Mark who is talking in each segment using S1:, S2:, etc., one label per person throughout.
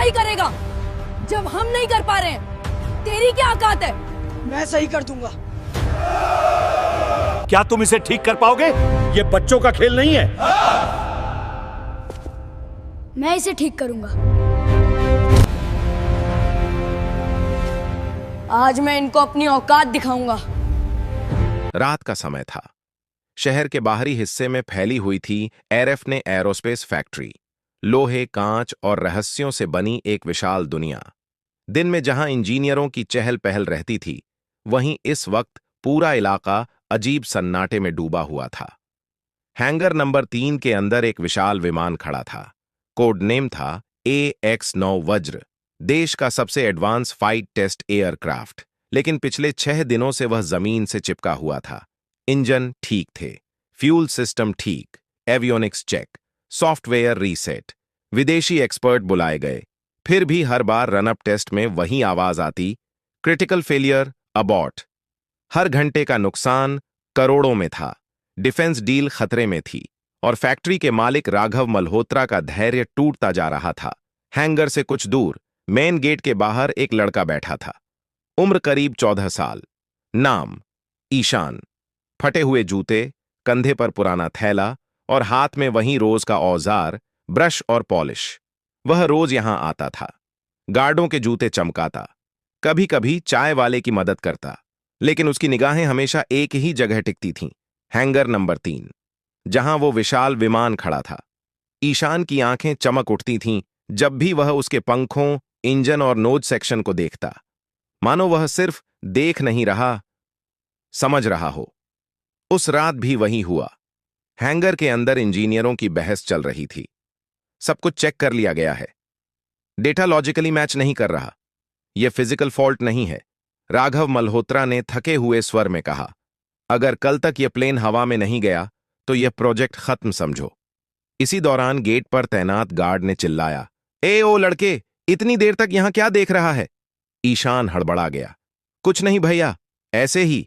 S1: सही करेगा? जब हम नहीं कर पा रहे हैं, तेरी क्या औकात है?
S2: मैं सही कर दूंगा।
S3: क्या तुम इसे ठीक कर पाओगे? ये बच्चों का खेल नहीं है।
S1: मैं इसे ठीक करूंगा। आज मैं इनको अपनी औकात दिखाऊंगा।
S4: रात का समय था। शहर के बाहरी हिस्से में फैली हुई थी एरएफ ने एरोस्पेस फैक्ट्री। लोहे, कांच और रहस्यों से बनी एक विशाल दुनिया। दिन में जहां इंजीनियरों की चहल पहल रहती थी, वहीं इस वक्त पूरा इलाका अजीब सन्नाटे में डूबा हुआ था। हैंगर नंबर 3 के अंदर एक विशाल विमान खड़ा था। कोड नेम था AX-9 वज्र, देश का सबसे एडवांस फाइट टेस्ट एयरक्राफ्ट। लेकिन पिछले 6 दिनों से वह जमीन से चिपका हुआ था। इंजन ठीक थे, फ्यूल सिस्टम ठीक, एवियोनिक्स चेक, सॉफ्टवेयर रीसेट। विदेशी एक्सपर्ट बुलाए गए, फिर भी हर बार रनअप टेस्ट में वही आवाज आती, क्रिटिकल फेलियर, अबॉर्ट। हर घंटे का नुकसान करोड़ों में था। डिफेंस डील खतरे में थी और फैक्ट्री के मालिक राघव मल्होत्रा का धैर्य टूटता जा रहा था। हैंगर से कुछ दूर मेन गेट के बाहर एक लड़का बैठा था। उम्र करीब 14 साल। नाम ईशान। फटे हुए जूते, कंधे पर पुराना थैला और हाथ में वही रोज का औजार, ब्रश और पॉलिश। वह रोज यहां आता था, गार्डों के जूते चमकाता, कभी कभी चाय वाले की मदद करता, लेकिन उसकी निगाहें हमेशा एक ही जगह टिकती थीं, हैंगर नंबर 3, जहां वो विशाल विमान खड़ा था। ईशान की आंखें चमक उठती थीं जब भी वह उसके पंखों, इंजन और नोज सेक्शन को देखता, मानो वह सिर्फ देख नहीं रहा, समझ रहा हो। उस रात भी वही हुआ। हैंगर के अंदर इंजीनियरों की बहस चल रही थी। सब कुछ चेक कर लिया गया है, डेटा लॉजिकली मैच नहीं कर रहा। यह फिजिकल फॉल्ट नहीं है, राघव मल्होत्रा ने थके हुए स्वर में कहा। अगर कल तक यह प्लेन हवा में नहीं गया तो यह प्रोजेक्ट खत्म समझो। इसी दौरान गेट पर तैनात गार्ड ने चिल्लाया, ओ लड़के, इतनी देर तक यहां क्या देख रहा है? ईशान हड़बड़ा गया। कुछ नहीं भैया, ऐसे ही।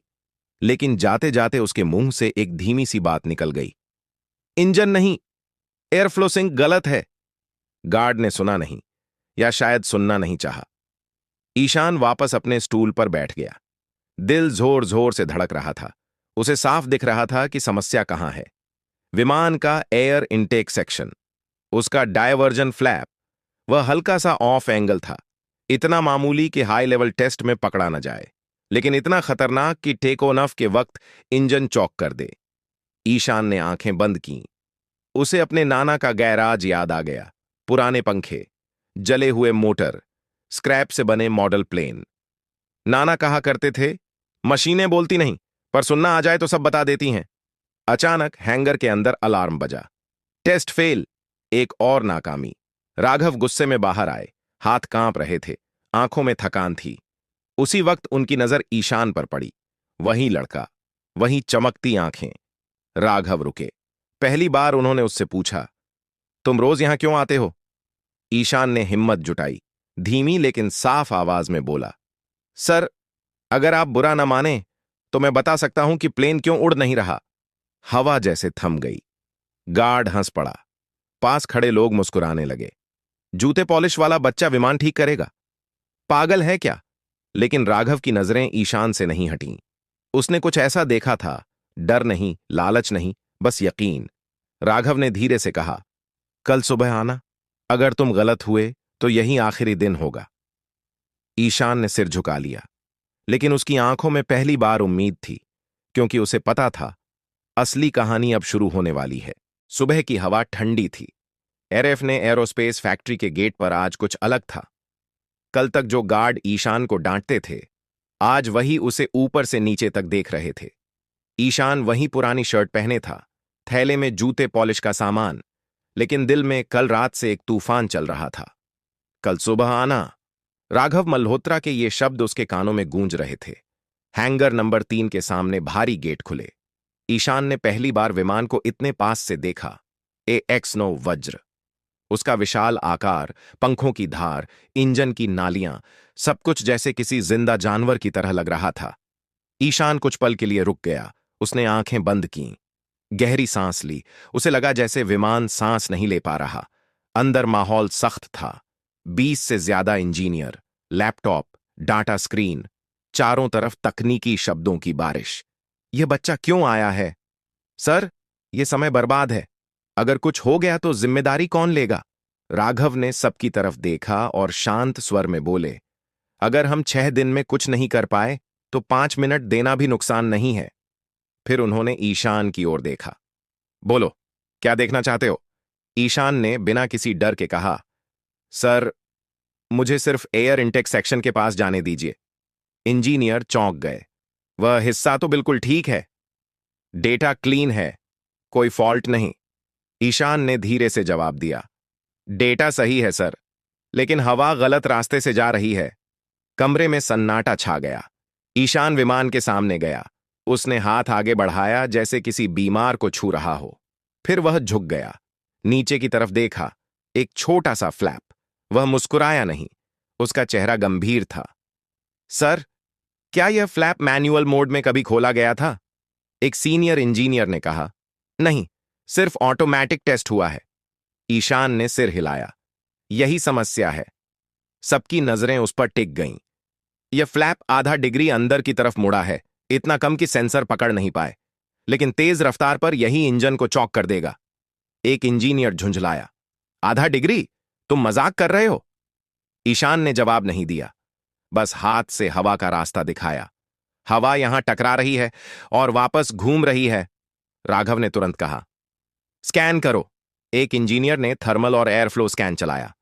S4: लेकिन जाते जाते उसके मुंह से एक धीमी सी बात निकल गई, इंजन नहीं, एयरफ्लो सिंक गलत है। गार्ड ने सुना नहीं, या शायद सुनना नहीं चाहा। ईशान वापस अपने स्टूल पर बैठ गया। दिल जोर जोर से धड़क रहा था। उसे साफ दिख रहा था कि समस्या कहां है। विमान का एयर इनटेक सेक्शन, उसका डायवर्जन फ्लैप, वह हल्का सा ऑफ एंगल था। इतना मामूली कि हाई लेवल टेस्ट में पकड़ा न जाए, लेकिन इतना खतरनाक कि टेक ऑफ के वक्त इंजन चौक कर दे। ईशान ने आंखें बंद कीं। उसे अपने नाना का गैराज याद आ गया। पुराने पंखे, जले हुए मोटर, स्क्रैप से बने मॉडल प्लेन। नाना कहा करते थे, मशीनें बोलती नहीं, पर सुनना आ जाए तो सब बता देती हैं। अचानक हैंगर के अंदर अलार्म बजा। टेस्ट फेल, एक और नाकामी। राघव गुस्से में बाहर आए, हाथ कांप रहे थे, आंखों में थकान थी। उसी वक्त उनकी नजर ईशान पर पड़ी। वही लड़का, वही चमकती आंखें। राघव रुके। पहली बार उन्होंने उससे पूछा, तुम रोज यहां क्यों आते हो? ईशान ने हिम्मत जुटाई, धीमी लेकिन साफ आवाज में बोला, सर, अगर आप बुरा न माने तो मैं बता सकता हूं कि प्लेन क्यों उड़ नहीं रहा। हवा जैसे थम गई। गार्ड हंस पड़ा। पास खड़े लोग मुस्कुराने लगे। जूते पॉलिश वाला बच्चा विमान ठीक करेगा? पागल है क्या? लेकिन राघव की नजरें ईशान से नहीं हटीं। उसने कुछ ऐसा देखा था, डर नहीं, लालच नहीं, बस यकीन। राघव ने धीरे से कहा, कल सुबह आना। अगर तुम गलत हुए तो यही आखिरी दिन होगा। ईशान ने सिर झुका लिया, लेकिन उसकी आंखों में पहली बार उम्मीद थी, क्योंकि उसे पता था असली कहानी अब शुरू होने वाली है। सुबह की हवा ठंडी थी। एरएफ ने एरोस्पेस फैक्ट्री के गेट पर आज कुछ अलग था। कल तक जो गार्ड ईशान को डांटते थे, आज वही उसे ऊपर से नीचे तक देख रहे थे। ईशान वही पुरानी शर्ट पहने था, थैले में जूते पॉलिश का सामान, लेकिन दिल में कल रात से एक तूफान चल रहा था। कल सुबह आना। राघव मल्होत्रा के ये शब्द उसके कानों में गूंज रहे थे। हैंगर नंबर 3 के सामने भारी गेट खुले। ईशान ने पहली बार विमान को इतने पास से देखा। AX-9 वज्र। उसका विशाल आकार, पंखों की धार, इंजन की नालियां, सब कुछ जैसे किसी जिंदा जानवर की तरह लग रहा था। ईशान कुछ पल के लिए रुक गया। उसने आंखें बंद कीं, गहरी सांस ली। उसे लगा जैसे विमान सांस नहीं ले पा रहा। अंदर माहौल सख्त था। 20 से ज्यादा इंजीनियर, लैपटॉप, डाटा स्क्रीन, चारों तरफ तकनीकी शब्दों की बारिश। यह बच्चा क्यों आया है? सर, यह समय बर्बाद है। अगर कुछ हो गया तो जिम्मेदारी कौन लेगा? राघव ने सबकी तरफ देखा और शांत स्वर में बोले, अगर हम 6 दिन में कुछ नहीं कर पाए तो 5 मिनट देना भी नुकसान नहीं है। फिर उन्होंने ईशान की ओर देखा। बोलो, क्या देखना चाहते हो? ईशान ने बिना किसी डर के कहा, सर, मुझे सिर्फ एयर इंटेक सेक्शन के पास जाने दीजिए। इंजीनियर चौंक गए। वह हिस्सा तो बिल्कुल ठीक है, डेटा क्लीन है, कोई फॉल्ट नहीं। ईशान ने धीरे से जवाब दिया, डेटा सही है सर, लेकिन हवा गलत रास्ते से जा रही है। कमरे में सन्नाटा छा गया। ईशान विमान के सामने गया। उसने हाथ आगे बढ़ाया जैसे किसी बीमार को छू रहा हो। फिर वह झुक गया, नीचे की तरफ देखा। एक छोटा सा फ्लैप। वह मुस्कुराया नहीं, उसका चेहरा गंभीर था। सर, क्या यह फ्लैप मैनुअल मोड में कभी खोला गया था? एक सीनियर इंजीनियर ने कहा। नहीं, सिर्फ ऑटोमेटिक टेस्ट हुआ है। ईशान ने सिर हिलाया। यही समस्या है। सबकी नजरें उस पर टिक गईं। यह फ्लैप आधा डिग्री अंदर की तरफ मुड़ा है, इतना कम कि सेंसर पकड़ नहीं पाए, लेकिन तेज रफ्तार पर यही इंजन को चौक कर देगा। एक इंजीनियर झुंझलाया, आधा डिग्री? तुम मजाक कर रहे हो? ईशान ने जवाब नहीं दिया, बस हाथ से हवा का रास्ता दिखाया। हवा यहां टकरा रही है और वापस घूम रही है। राघव ने तुरंत कहा, स्कैन करो। एक इंजीनियर ने थर्मल और एयर फ्लो स्कैन चलाया।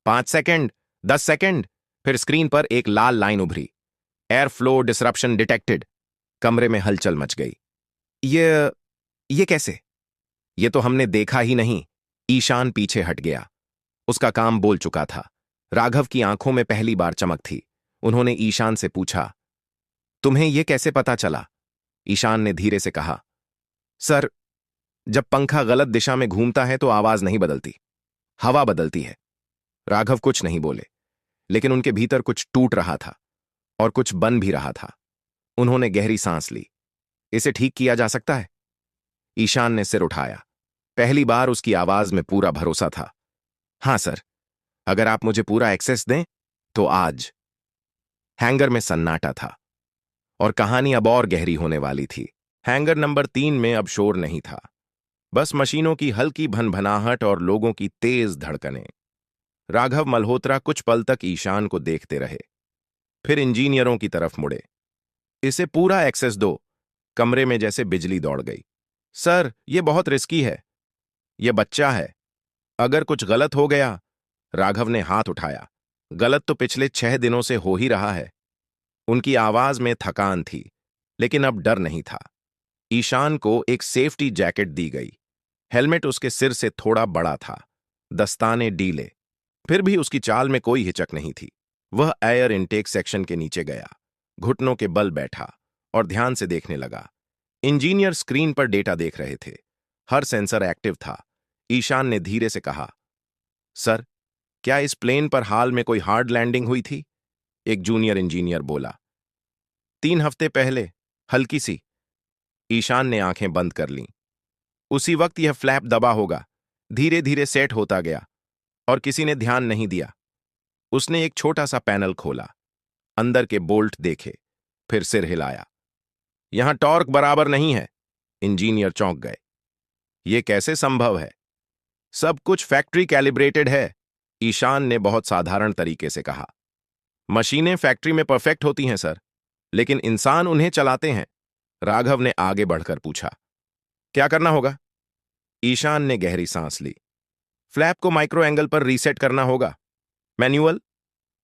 S4: 5 सेकंड, 10 सेकंड, फिर स्क्रीन पर एक लाल लाइन उभरी। Air flow disruption detected. कमरे में हलचल मच गई। ये कैसे? ये तो हमने देखा ही नहीं। ईशान पीछे हट गया। उसका काम बोल चुका था। राघव की आंखों में पहली बार चमक थी। उन्होंने ईशान से पूछा, तुम्हें यह कैसे पता चला? ईशान ने धीरे से कहा, सर, जब पंखा गलत दिशा में घूमता है तो आवाज नहीं बदलती, हवा बदलती है। राघव कुछ नहीं बोले, लेकिन उनके भीतर कुछ टूट रहा था और कुछ बन भी रहा था। उन्होंने गहरी सांस ली। इसे ठीक किया जा सकता है? ईशान ने सिर उठाया। पहली बार उसकी आवाज में पूरा भरोसा था। हां सर, अगर आप मुझे पूरा एक्सेस दें तो आज। हैंगर में सन्नाटा था और कहानी अब और गहरी होने वाली थी। हैंगर नंबर 3 में अब शोर नहीं था, बस मशीनों की हल्की भनभनाहट और लोगों की तेज धड़कनें। राघव मल्होत्रा कुछ पल तक ईशान को देखते रहे, फिर इंजीनियरों की तरफ मुड़े। इसे पूरा एक्सेस दो। कमरे में जैसे बिजली दौड़ गई। सर, यह बहुत रिस्की है। यह बच्चा है, अगर कुछ गलत हो गया। राघव ने हाथ उठाया। गलत तो पिछले 6 दिनों से हो ही रहा है। उनकी आवाज में थकान थी, लेकिन अब डर नहीं था। ईशान को एक सेफ्टी जैकेट दी गई। हेलमेट उसके सिर से थोड़ा बड़ा था, दस्ताने डीले। फिर भी उसकी चाल में कोई हिचक नहीं थी। वह एयर इनटेक सेक्शन के नीचे गया, घुटनों के बल बैठा और ध्यान से देखने लगा। इंजीनियर स्क्रीन पर डेटा देख रहे थे। हर सेंसर एक्टिव था। ईशान ने धीरे से कहा, सर, क्या इस प्लेन पर हाल में कोई हार्ड लैंडिंग हुई थी? एक जूनियर इंजीनियर बोला। 3 हफ्ते पहले, हल्की सी। ईशान ने आंखें बंद कर लीं। उसी वक्त यह फ्लैप दबा होगा। धीरे धीरे सेट होता गया और किसी ने ध्यान नहीं दिया। उसने एक छोटा सा पैनल खोला, अंदर के बोल्ट देखे, फिर सिर हिलाया। यहां टॉर्क बराबर नहीं है। इंजीनियर चौंक गए। यह कैसे संभव है? सब कुछ फैक्ट्री कैलिब्रेटेड है, ईशान ने बहुत साधारण तरीके से कहा। मशीनें फैक्ट्री में परफेक्ट होती हैं सर, लेकिन इंसान उन्हें चलाते हैं। राघव ने आगे बढ़कर पूछा, क्या करना होगा? ईशान ने गहरी सांस ली। फ्लैप को माइक्रो एंगल पर रीसेट करना होगा, मैनुअल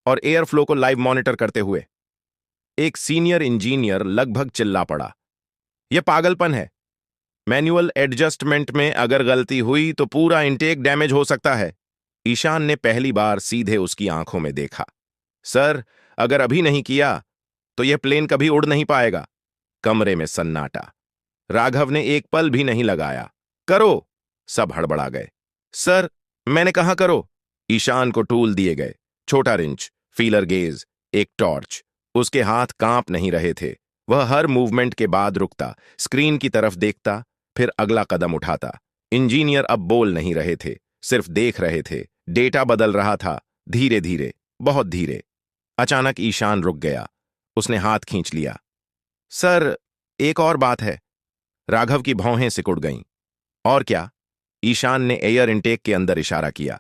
S4: और एयर फ्लो को लाइव मॉनिटर करते हुए। एक सीनियर इंजीनियर लगभग चिल्ला पड़ा, यह पागलपन है। मैनुअल एडजस्टमेंट में अगर गलती हुई तो पूरा इंटेक डैमेज हो सकता है। ईशान ने पहली बार सीधे उसकी आंखों में देखा। सर, अगर अभी नहीं किया तो यह प्लेन कभी उड़ नहीं पाएगा। कमरे में सन्नाटा। राघव ने एक पल भी नहीं लगाया। करो, सब हड़बड़ा गए। सर, मैंने कहा करो। ईशान को टूल दिए गए, छोटा रिंच, फीलर गेज, एक टॉर्च। उसके हाथ कांप नहीं रहे थे। वह हर मूवमेंट के बाद रुकता, स्क्रीन की तरफ देखता, फिर अगला कदम उठाता। इंजीनियर अब बोल नहीं रहे थे, सिर्फ देख रहे थे। डेटा बदल रहा था, धीरे धीरे, बहुत धीरे। अचानक ईशान रुक गया। उसने हाथ खींच लिया। सर, एक और बात है। राघव की भौहें सिकुड़ गईं। और क्या? ईशान ने एयर इनटेक के अंदर इशारा किया।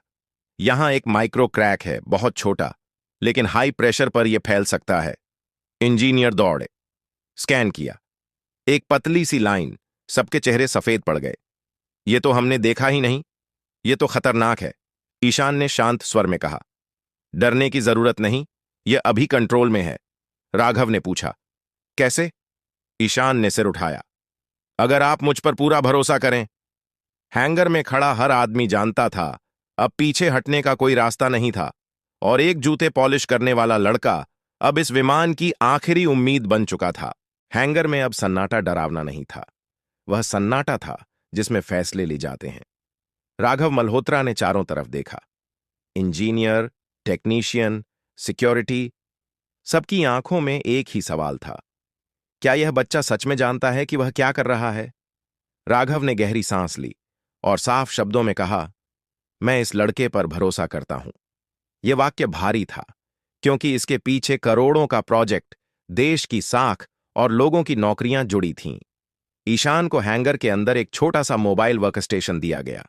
S4: यहां एक माइक्रो क्रैक है, बहुत छोटा, लेकिन हाई प्रेशर पर यह फैल सकता है। इंजीनियर दौड़े, स्कैन किया। एक पतली सी लाइन। सबके चेहरे सफेद पड़ गए। ये तो हमने देखा ही नहीं। ये तो खतरनाक है, ईशान ने शांत स्वर में कहा। डरने की जरूरत नहीं, यह अभी कंट्रोल में है। राघव ने पूछा, कैसे? ईशान ने सिर उठाया। अगर आप मुझ पर पूरा भरोसा करें। हैंगर में खड़ा हर आदमी जानता था अब पीछे हटने का कोई रास्ता नहीं था, और एक जूते पॉलिश करने वाला लड़का अब इस विमान की आखिरी उम्मीद बन चुका था। हैंगर में अब सन्नाटा डरावना नहीं था, वह सन्नाटा था जिसमें फैसले लिए जाते हैं। राघव मल्होत्रा ने चारों तरफ देखा। इंजीनियर, टेक्नीशियन, सिक्योरिटी, सबकी आंखों में एक ही सवाल था, क्या यह बच्चा सच में जानता है कि वह क्या कर रहा है? राघव ने गहरी सांस ली और साफ शब्दों में कहा, मैं इस लड़के पर भरोसा करता हूं। यह वाक्य भारी था, क्योंकि इसके पीछे करोड़ों का प्रोजेक्ट, देश की साख और लोगों की नौकरियां जुड़ी थीं। ईशान को हैंगर के अंदर एक छोटा सा मोबाइल वर्कस्टेशन दिया गया।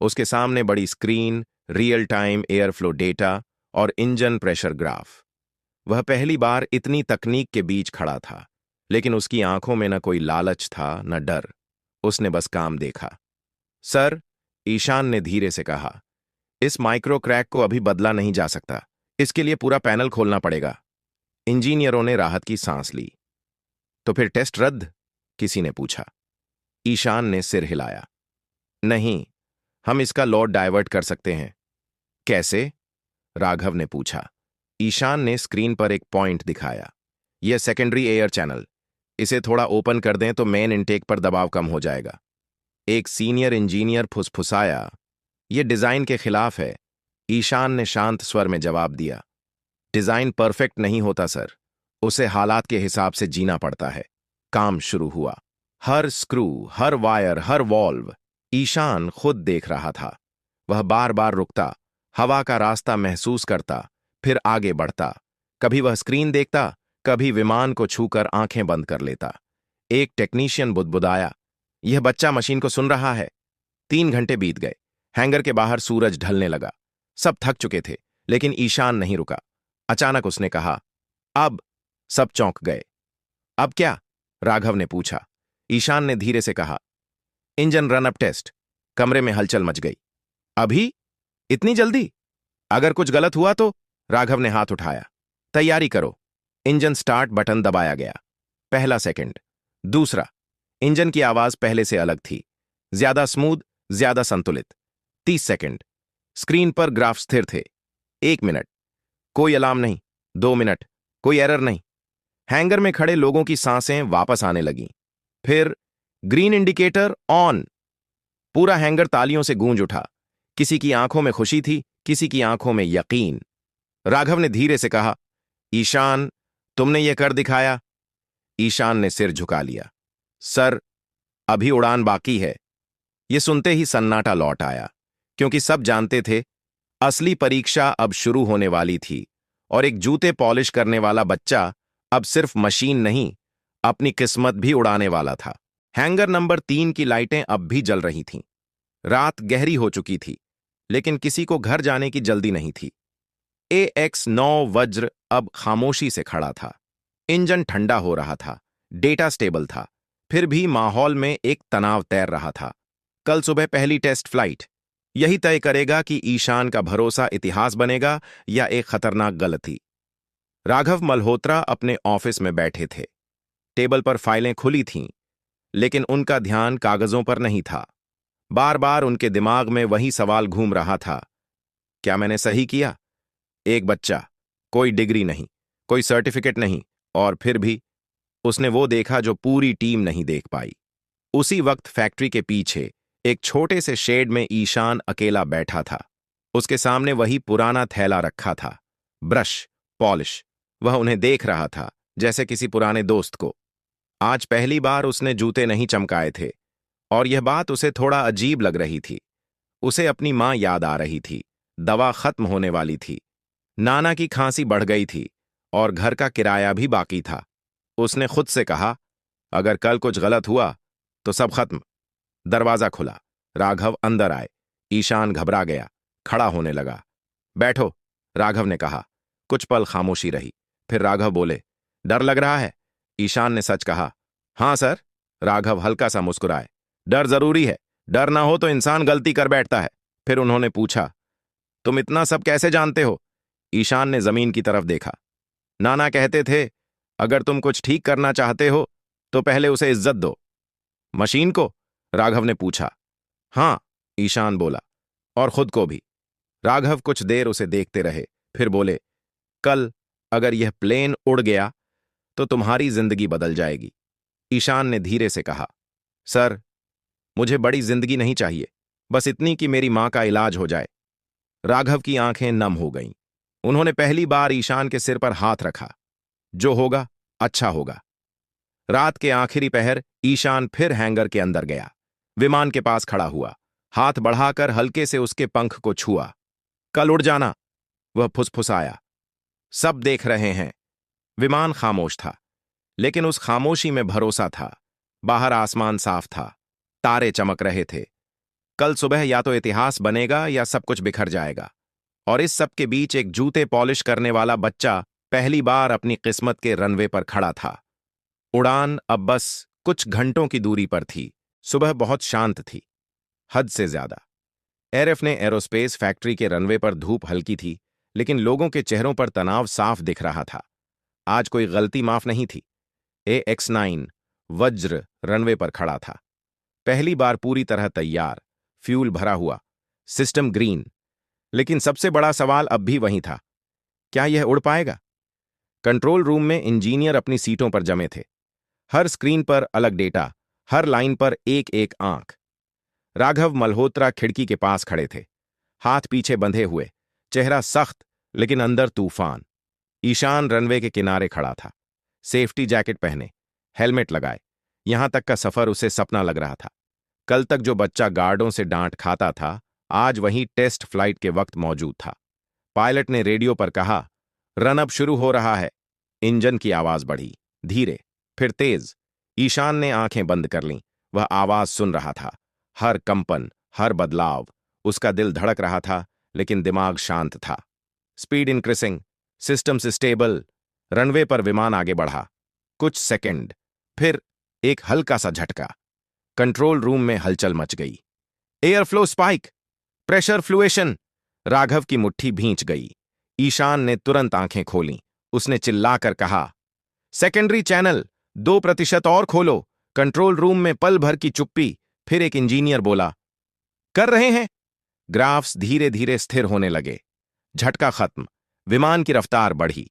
S4: उसके सामने बड़ी screen, real time air flow data और इंजन प्रेशर ग्राफ। वह पहली बार इतनी तकनीक के बीच खड़ा था, लेकिन उसकी आंखों में न कोई लालच था, न डर। उसने बस काम देखा। सर, ईशान ने धीरे से कहा, इस माइक्रो क्रैक को अभी बदला नहीं जा सकता। इसके लिए पूरा पैनल खोलना पड़ेगा। इंजीनियरों ने राहत की सांस ली। तो फिर टेस्ट रद्द? किसी ने पूछा। ईशान ने सिर हिलाया। नहीं, हम इसका लोड डाइवर्ट कर सकते हैं। कैसे? राघव ने पूछा। ईशान ने स्क्रीन पर एक पॉइंट दिखाया। यह सेकेंडरी एयर चैनल। इसे थोड़ा ओपन कर दें तो मेन इनटेक पर दबाव कम हो जाएगा। एक सीनियर इंजीनियर फुसफुसाया, यह डिजाइन के खिलाफ है। ईशान ने शांत स्वर में जवाब दिया, डिजाइन परफेक्ट नहीं होता सर, उसे हालात के हिसाब से जीना पड़ता है। काम शुरू हुआ। हर स्क्रू, हर वायर, हर वॉल्व ईशान खुद देख रहा था। वह बार बार रुकता, हवा का रास्ता महसूस करता, फिर आगे बढ़ता। कभी वह स्क्रीन देखता, कभी विमान को छूकर आंखें बंद कर लेता। एक टेक्नीशियन बुदबुदाया, यह बच्चा मशीन को सुन रहा है। 3 घंटे बीत गए। हैंगर के बाहर सूरज ढलने लगा। सब थक चुके थे, लेकिन ईशान नहीं रुका। अचानक उसने कहा, अब। सब चौंक गए। अब क्या? राघव ने पूछा। ईशान ने धीरे से कहा, इंजन रन अप टेस्ट। कमरे में हलचल मच गई। अभी? इतनी जल्दी? अगर कुछ गलत हुआ तो? राघव ने हाथ उठाया। तैयारी करो। इंजन स्टार्ट बटन दबाया गया। पहला सेकंड, दूसरा। इंजन की आवाज पहले से अलग थी, ज्यादा स्मूथ, ज्यादा संतुलित। 30 सेकंड। स्क्रीन पर ग्राफ स्थिर थे। 1 मिनट, कोई अलार्म नहीं। 2 मिनट, कोई एरर नहीं। हैंगर में खड़े लोगों की सांसें वापस आने लगीं। फिर ग्रीन इंडिकेटर ऑन। पूरा हैंगर तालियों से गूंज उठा। किसी की आंखों में खुशी थी, किसी की आंखों में यकीन। राघव ने धीरे से कहा, ईशान, तुमने ये कर दिखाया। ईशान ने सिर झुका लिया। सर, अभी उड़ान बाकी है। ये सुनते ही सन्नाटा लौट आया, क्योंकि सब जानते थे असली परीक्षा अब शुरू होने वाली थी, और एक जूते पॉलिश करने वाला बच्चा अब सिर्फ मशीन नहीं, अपनी किस्मत भी उड़ाने वाला था। हैंगर नंबर 3 की लाइटें अब भी जल रही थीं। रात गहरी हो चुकी थी, लेकिन किसी को घर जाने की जल्दी नहीं थी। AX-9 वज्र अब खामोशी से खड़ा था। इंजन ठंडा हो रहा था, डेटा स्टेबल था, फिर भी माहौल में एक तनाव तैर रहा था। कल सुबह पहली टेस्ट फ्लाइट, यही तय करेगा कि ईशान का भरोसा इतिहास बनेगा या एक खतरनाक गलती। राघव मल्होत्रा अपने ऑफिस में बैठे थे। टेबल पर फाइलें खुली थीं, लेकिन उनका ध्यान कागजों पर नहीं था। बार बार उनके दिमाग में वही सवाल घूम रहा था, क्या मैंने सही किया? एक बच्चा, कोई डिग्री नहीं, कोई सर्टिफिकेट नहीं, और फिर भी उसने वो देखा जो पूरी टीम नहीं देख पाई। उसी वक्त फैक्ट्री के पीछे एक छोटे से शेड में ईशान अकेला बैठा था। उसके सामने वही पुराना थैला रखा था, ब्रश, पॉलिश। वह उन्हें देख रहा था जैसे किसी पुराने दोस्त को। आज पहली बार उसने जूते नहीं चमकाए थे, और यह बात उसे थोड़ा अजीब लग रही थी। उसे अपनी मां याद आ रही थी। दवा खत्म होने वाली थी, नाना की खांसी बढ़ गई थी और घर का किराया भी बाकी था। उसने खुद से कहा, अगर कल कुछ गलत हुआ तो सब खत्म। दरवाजा खुला, राघव अंदर आए। ईशान घबरा गया, खड़ा होने लगा। बैठो, राघव ने कहा। कुछ पल खामोशी रही, फिर राघव बोले, डर लग रहा है? ईशान ने सच कहा। हाँ सर। राघव हल्का सा मुस्कुराए। डर जरूरी है, डर ना हो तो इंसान गलती कर बैठता है। फिर उन्होंने पूछा, तुम इतना सब कैसे जानते हो? ईशान ने जमीन की तरफ देखा। नाना कहते थे, अगर तुम कुछ ठीक करना चाहते हो तो पहले उसे इज्जत दो। मशीन को? राघव ने पूछा। हां, ईशान बोला, और खुद को भी। राघव कुछ देर उसे देखते रहे, फिर बोले, कल अगर यह प्लेन उड़ गया तो तुम्हारी जिंदगी बदल जाएगी। ईशान ने धीरे से कहा, सर, मुझे बड़ी जिंदगी नहीं चाहिए, बस इतनी कि मेरी मां का इलाज हो जाए। राघव की आंखें नम हो गईं। उन्होंने पहली बार ईशान के सिर पर हाथ रखा। जो होगा अच्छा होगा। रात के आखिरी पहर ईशान फिर हैंगर के अंदर गया। विमान के पास खड़ा हुआ, हाथ बढ़ाकर हल्के से उसके पंख को छुआ। कल उड़ जाना, वह फुसफुसाया। सब देख रहे हैं। विमान खामोश था, लेकिन उस खामोशी में भरोसा था। बाहर आसमान साफ था, तारे चमक रहे थे। कल सुबह या तो इतिहास बनेगा या सब कुछ बिखर जाएगा। और इस सब के बीच एक जूते पॉलिश करने वाला बच्चा पहली बार अपनी किस्मत के रनवे पर खड़ा था। उड़ान अब बस कुछ घंटों की दूरी पर थी। सुबह बहुत शांत थी, हद से ज्यादा। एरएफ ने एरोस्पेस फैक्ट्री के रनवे पर धूप हल्की थी, लेकिन लोगों के चेहरों पर तनाव साफ दिख रहा था। आज कोई गलती माफ नहीं थी। AX9 वज्र रनवे पर खड़ा था, पहली बार पूरी तरह तैयार, फ्यूल भरा हुआ, सिस्टम ग्रीन। लेकिन सबसे बड़ा सवाल अब भी वही था, क्या यह उड़ पाएगा? कंट्रोल रूम में इंजीनियर अपनी सीटों पर जमे थे। हर स्क्रीन पर अलग डेटा, हर लाइन पर एक एक आंख। राघव मल्होत्रा खिड़की के पास खड़े थे, हाथ पीछे बंधे हुए, चेहरा सख्त लेकिन अंदर तूफान। ईशान रनवे के किनारे खड़ा था, सेफ्टी जैकेट पहने, हेलमेट लगाए। यहां तक का सफर उसे सपना लग रहा था। कल तक जो बच्चा गार्डों से डांट खाता था, आज वहीं टेस्ट फ्लाइट के वक्त मौजूद था। पायलट ने रेडियो पर कहा, रन अब शुरू हो रहा है। इंजन की आवाज बढ़ी, धीरे, फिर तेज। ईशान ने आंखें बंद कर लीं। वह आवाज सुन रहा था, हर कंपन, हर बदलाव। उसका दिल धड़क रहा था, लेकिन दिमाग शांत था। Speed increasing, systems stable. Runway पर विमान आगे बढ़ा। कुछ सेकंड, फिर एक हल्का सा झटका। कंट्रोल रूम में हलचल मच गई। Air flow spike, pressure fluctuation. Raghav की मुट्ठी भींच गई। ईशान ने तुरंत आंखें खोलीं। उसने चिल्लाकर कहा, सेकेंडरी चैनल 2% और खोलो। कंट्रोल रूम में पल भर की चुप्पी। फिर एक इंजीनियर बोला, कर रहे हैं। ग्राफ्स धीरे धीरे स्थिर होने लगे। झटका खत्म, विमान की रफ्तार बढ़ी।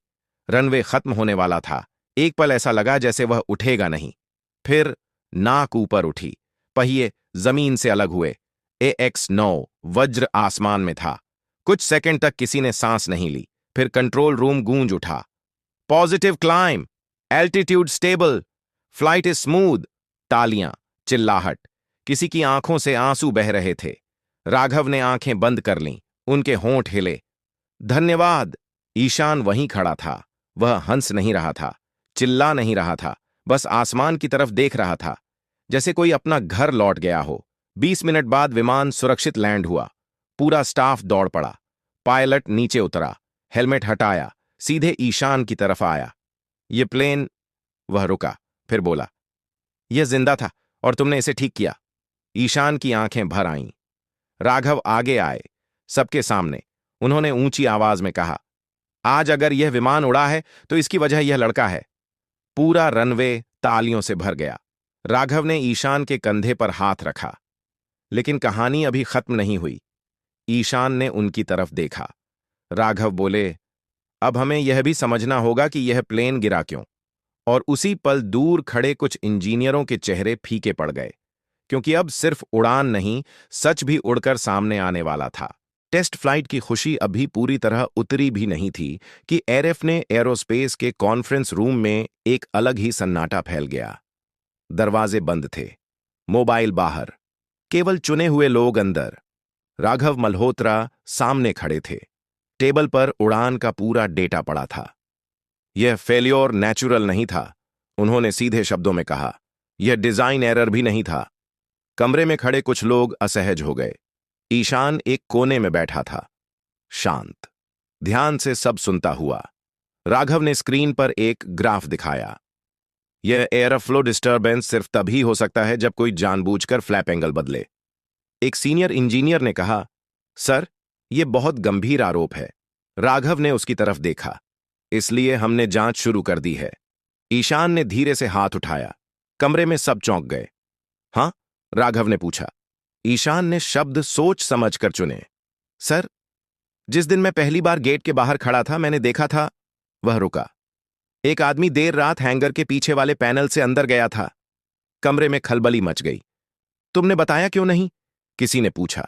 S4: रनवे खत्म होने वाला था। एक पल ऐसा लगा जैसे वह उठेगा नहीं। फिर नाक ऊपर उठी, पहिए जमीन से अलग हुए। AX9 वज्र आसमान में था। कुछ सेकंड तक किसी ने सांस नहीं ली। फिर कंट्रोल रूम गूंज उठा, positive climb, altitude stable, flight is smooth. तालियां, चिल्लाहट, किसी की आंखों से आंसू बह रहे थे। राघव ने आंखें बंद कर लीं, उनके होंठ हिले। धन्यवाद। ईशान वहीं खड़ा था। वह हंस नहीं रहा था, चिल्ला नहीं रहा था, बस आसमान की तरफ देख रहा था, जैसे कोई अपना घर लौट गया हो। 20 मिनट बाद विमान सुरक्षित लैंड हुआ। पूरा स्टाफ दौड़ पड़ा। पायलट नीचे उतरा, हेलमेट हटाया, सीधे ईशान की तरफ आया। ये प्लेन। वह रुका, फिर बोला, यह जिंदा था और तुमने इसे ठीक किया। ईशान की आंखें भर आईं। राघव आगे आए, सबके सामने। उन्होंने ऊंची आवाज में कहा, आज अगर यह विमान उड़ा है तो इसकी वजह यह लड़का है। पूरा रनवे तालियों से भर गया। राघव ने ईशान के कंधे पर हाथ रखा। लेकिन कहानी अभी खत्म नहीं हुई। ईशान ने उनकी तरफ देखा। राघव बोले, अब हमें यह भी समझना होगा कि यह प्लेन गिरा क्यों। और उसी पल दूर खड़े कुछ इंजीनियरों के चेहरे फीके पड़ गए, क्योंकि अब सिर्फ उड़ान नहीं, सच भी उड़कर सामने आने वाला था। टेस्ट फ्लाइट की खुशी अभी पूरी तरह उतरी भी नहीं थी कि एरएफ ने एरोस्पेस के कॉन्फ्रेंस रूम में एक अलग ही सन्नाटा फैल गया। दरवाजे बंद थे, मोबाइल बाहर, केवल चुने हुए लोग अंदर। राघव मल्होत्रा सामने खड़े थे, टेबल पर उड़ान का पूरा डेटा पड़ा था। यह फेल्योर नेचुरल नहीं था, उन्होंने सीधे शब्दों में कहा। यह डिजाइन एरर भी नहीं था। कमरे में खड़े कुछ लोग असहज हो गए। ईशान एक कोने में बैठा था, शांत, ध्यान से सब सुनता हुआ। राघव ने स्क्रीन पर एक ग्राफ दिखाया। यह एयर फ्लो डिस्टर्बेंस सिर्फ तभी हो सकता है जब कोई जानबूझकर फ्लैप एंगल बदले। एक सीनियर इंजीनियर ने कहा, सर, यह बहुत गंभीर आरोप है। राघव ने उसकी तरफ देखा। इसलिए हमने जांच शुरू कर दी है। ईशान ने धीरे से हाथ उठाया। कमरे में सब चौंक गए। हाँ? राघव ने पूछा। ईशान ने शब्द सोच समझ कर चुने। सर, जिस दिन मैं पहली बार गेट के बाहर खड़ा था, मैंने देखा था। वह रुका। एक आदमी देर रात हैंगर के पीछे वाले पैनल से अंदर गया था। कमरे में खलबली मच गई। तुमने बताया क्यों नहीं? किसी ने पूछा।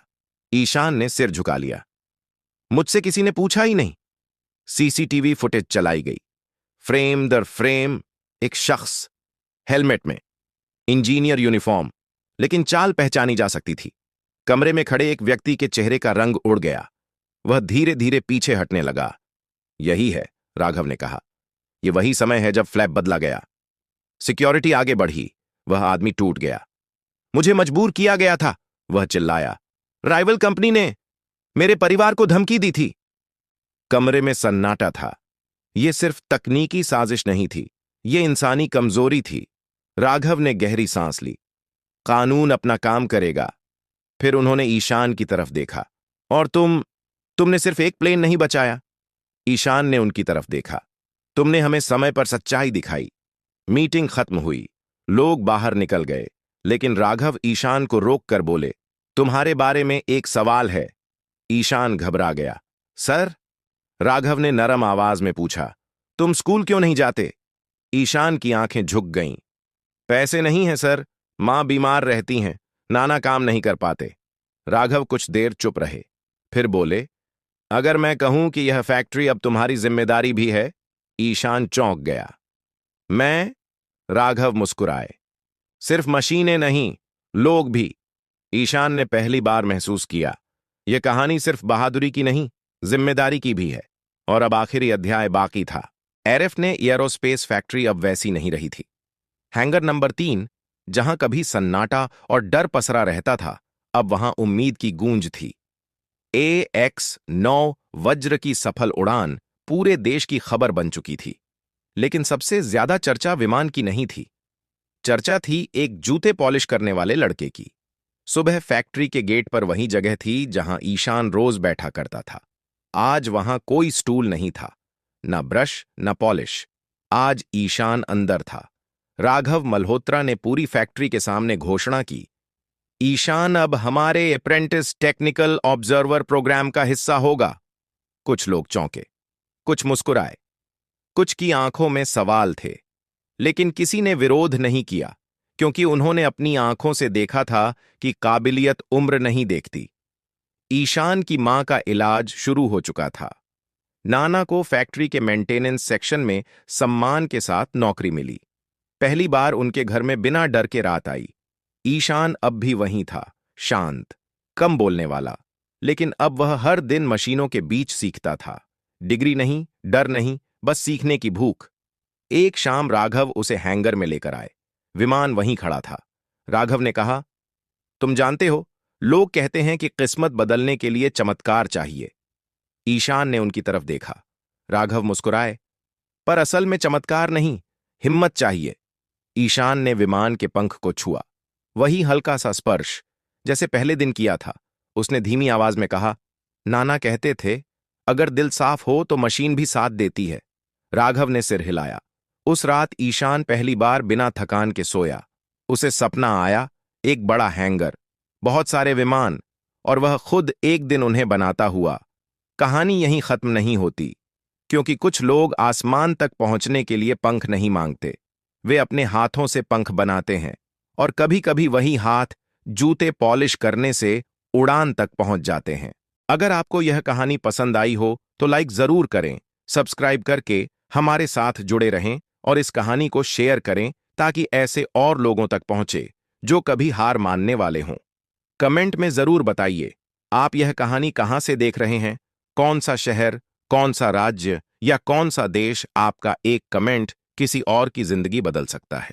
S4: ईशान ने सिर झुका लिया। मुझसे किसी ने पूछा ही नहीं। सीसीटीवी फुटेज चलाई गई। फ्रेम दर फ्रेम एक शख्स, हेलमेट में, इंजीनियर यूनिफॉर्म, लेकिन चाल पहचानी जा सकती थी। कमरे में खड़े एक व्यक्ति के चेहरे का रंग उड़ गया। वह धीरे धीरे पीछे हटने लगा। यही है, राघव ने कहा। यह वही समय है जब फ्लैप बदला गया। सिक्योरिटी आगे बढ़ी। वह आदमी टूट गया। मुझे मजबूर किया गया था, वह चिल्लाया। राइवल कंपनी ने मेरे परिवार को धमकी दी थी। कमरे में सन्नाटा था। यह सिर्फ तकनीकी साजिश नहीं थी, यह इंसानी कमजोरी थी। राघव ने गहरी सांस ली। कानून अपना काम करेगा। फिर उन्होंने ईशान की तरफ देखा। और तुमने सिर्फ एक प्लेन नहीं बचाया। ईशान ने उनकी तरफ देखा। तुमने हमें समय पर सच्चाई दिखाई। मीटिंग खत्म हुई। लोग बाहर निकल गए, लेकिन राघव ईशान को रोक कर बोले, तुम्हारे बारे में एक सवाल है। ईशान घबरा गया। सर? राघव ने नरम आवाज में पूछा। तुम स्कूल क्यों नहीं जाते? ईशान की आंखें झुक गईं। पैसे नहीं हैं सर, मां बीमार रहती हैं, नाना काम नहीं कर पाते। राघव कुछ देर चुप रहे, फिर बोले, अगर मैं कहूं कि यह फैक्ट्री अब तुम्हारी जिम्मेदारी भी है? ईशान चौंक गया। मैं? राघव मुस्कुराए। सिर्फ मशीनें नहीं, लोग भी। ईशान ने पहली बार महसूस किया, यह कहानी सिर्फ बहादुरी की नहीं, जिम्मेदारी की भी है। और अब आखिरी अध्याय बाकी था। एरएफ ने एयरोस्पेस फैक्ट्री अब वैसी नहीं रही थी। हैंगर नंबर 3, जहां कभी सन्नाटा और डर पसरा रहता था, अब वहां उम्मीद की गूंज थी। AX-9 वज्र की सफल उड़ान पूरे देश की खबर बन चुकी थी। लेकिन सबसे ज्यादा चर्चा विमान की नहीं थी। चर्चा थी एक जूते पॉलिश करने वाले लड़के की। सुबह फैक्ट्री के गेट पर वही जगह थी जहां ईशान रोज बैठा करता था। आज वहां कोई स्टूल नहीं था, न ब्रश न पॉलिश। आज ईशान अंदर था। राघव मल्होत्रा ने पूरी फैक्ट्री के सामने घोषणा की, ईशान अब हमारे अप्रेंटिस टेक्निकल ऑब्जर्वर प्रोग्राम का हिस्सा होगा। कुछ लोग चौंके, कुछ मुस्कुराए, कुछ की आंखों में सवाल थे, लेकिन किसी ने विरोध नहीं किया, क्योंकि उन्होंने अपनी आंखों से देखा था कि काबिलियत उम्र नहीं देखती। ईशान की मां का इलाज शुरू हो चुका था। नाना को फैक्ट्री के मेंटेनेंस सेक्शन में सम्मान के साथ नौकरी मिली। पहली बार उनके घर में बिना डर के रात आई। ईशान अब भी वहीं था, शांत, कम बोलने वाला, लेकिन अब वह हर दिन मशीनों के बीच सीखता था। डिग्री नहीं, डर नहीं, बस सीखने की भूख। एक शाम राघव उसे हैंगर में लेकर आए। विमान वहीं खड़ा था। राघव ने कहा, तुम जानते हो, लोग कहते हैं कि किस्मत बदलने के लिए चमत्कार चाहिए। ईशान ने उनकी तरफ देखा। राघव मुस्कुराए, पर असल में चमत्कार नहीं, हिम्मत चाहिए। ईशान ने विमान के पंख को छुआ। वही हल्का सा स्पर्श, जैसे पहले दिन किया था। उसने धीमी आवाज में कहा, नाना कहते थे, अगर दिल साफ हो तो मशीन भी साथ देती है। राघव ने सिर हिलाया। उस रात ईशान पहली बार बिना थकान के सोया। उसे सपना आया, एक बड़ा हैंगर, बहुत सारे विमान, और वह खुद एक दिन उन्हें बनाता हुआ। कहानी यहीं खत्म नहीं होती, क्योंकि कुछ लोग आसमान तक पहुंचने के लिए पंख नहीं मांगते, वे अपने हाथों से पंख बनाते हैं, और कभी कभी वही हाथ जूते पॉलिश करने से उड़ान तक पहुंच जाते हैं। अगर आपको यह कहानी पसंद आई हो तो लाइक जरूर करें, सब्सक्राइब करके हमारे साथ जुड़े रहें और इस कहानी को शेयर करें ताकि ऐसे और लोगों तक पहुंचे जो कभी हार मानने वाले हों। कमेंट में जरूर बताइए, आप यह कहानी कहां से देख रहे हैं, कौन सा शहर, कौन सा राज्य या कौन सा देश आपका एक कमेंट किसी और की जिंदगी बदल सकता है।